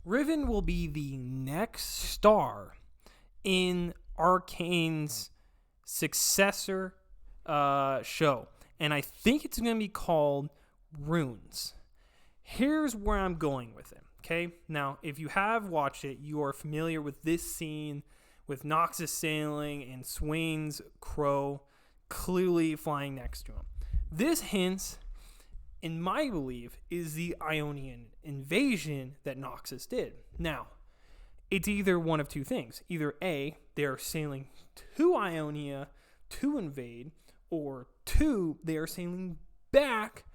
Riven will be the next star in Arcane's successor show. And I think it's going to be called Runes. Here's where I'm going with it. Okay? Now, if you have watched it, you are familiar with this scene with Noxus sailing and Swain's crow clearly flying next to him. This hints, in my belief, is the Ionian invasion that Noxus did. Now, it's either one of two things. Either A, they're sailing to Ionia to invade, or 2, they are sailing back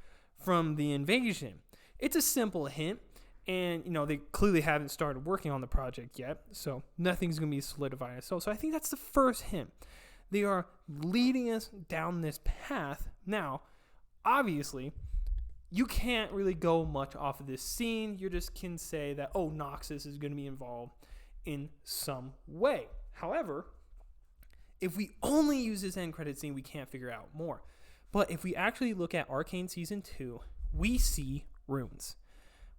from the invasion. It's a simple hint, and they clearly haven't started working on the project yet, so nothing's going to be solidified. So I think that's the first hint. They are leading us down this path. Now, obviously, you can't really go much off of this scene. You just can say that, Noxus is going to be involved in some way. However, if we only use this end credit scene, we can't figure out more. But if we actually look at Arcane Season 2, we see runes.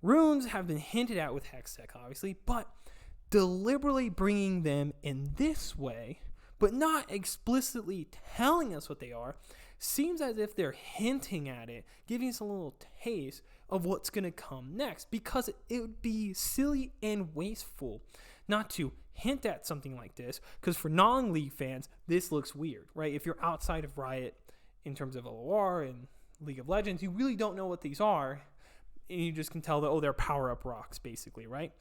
Runes have been hinted at with Hextech, obviously, but deliberately bringing them in this way, but not explicitly telling us what they are, seems as if they're hinting at it, giving us a little taste of what's going to come next, because it would be silly and wasteful not to hint at something like this, because for non-League fans, this looks weird, right? If you're outside of Riot in terms of LOR and League of Legends, you really don't know what these are, and you just can tell that, they're power-up rocks, basically, right?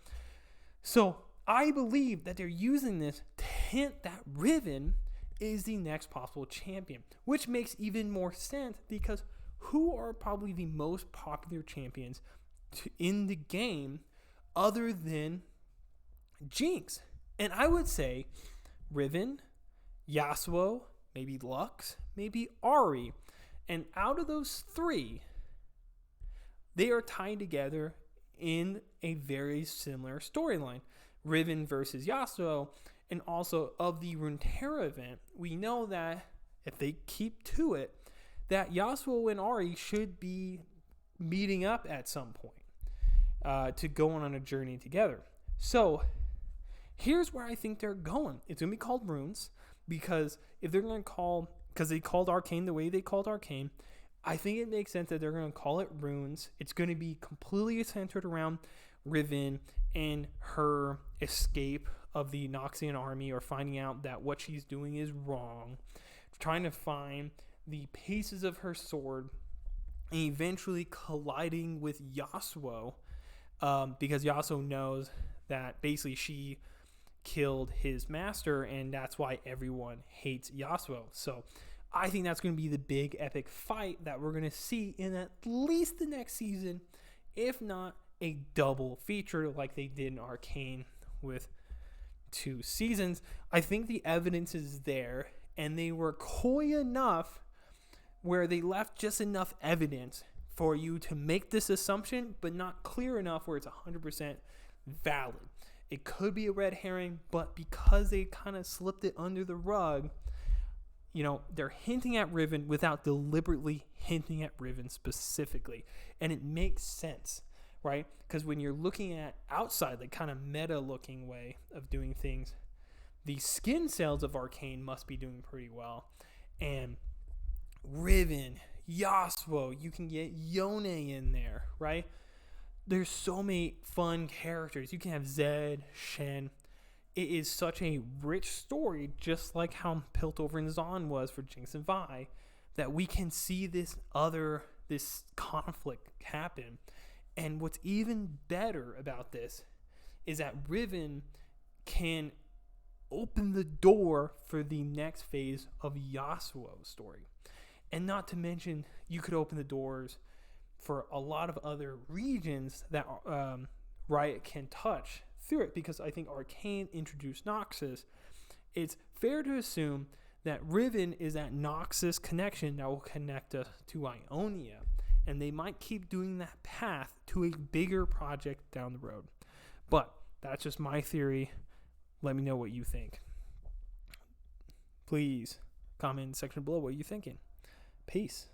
So I believe that they're using this to hint that Riven is the next possible champion, which makes even more sense, because who are probably the most popular champions in the game other than Jinx? And I would say Riven, Yasuo, maybe Lux, maybe Ahri. And out of those 3, they are tied together in a very similar storyline. Riven versus Yasuo, and also of the Runeterra event, we know that if they keep to it, that Yasuo and Ahri should be meeting up at some point to go on a journey together. So here's where I think they're going. It's going to be called Runes, because if they're going to because they called Arcane the way they called Arcane, I think it makes sense that they're going to call it Runes. It's going to be completely centered around Riven and her escape of the Noxian army, or finding out that what she's doing is wrong, trying to find the pieces of her sword, and eventually colliding with Yasuo, because Yasuo knows that basically she killed his master, and that's why everyone hates Yasuo. So I think that's going to be the big epic fight that we're going to see in at least the next season, if not a double feature like they did in Arcane with 2 seasons. I think the evidence is there, and they were coy enough where they left just enough evidence for you to make this assumption, but not clear enough where it's 100% valid. It could be a red herring, but because they kind of slipped it under the rug, they're hinting at Riven without deliberately hinting at Riven specifically. And it makes sense, right? Because when you're looking at outside, like kind of meta-looking way of doing things, the skin sales of Arcane must be doing pretty well. And Riven, Yasuo, you can get Yone in there, right? There's so many fun characters. You can have Zed, Shen. It is such a rich story, just like how Piltover and Zaun was for Jinx and Vi, that we can see this conflict happen. And what's even better about this is that Riven can open the door for the next phase of Yasuo's story. And not to mention, you could open the doors for a lot of other regions that Riot can touch through it, because I think Arcane introduced Noxus. It's fair to assume that Riven is that Noxus connection that will connect us to Ionia, and they might keep doing that path to a bigger project down the road. But that's just my theory. Let me know what you think. Please comment in the section below what you're thinking. Peace.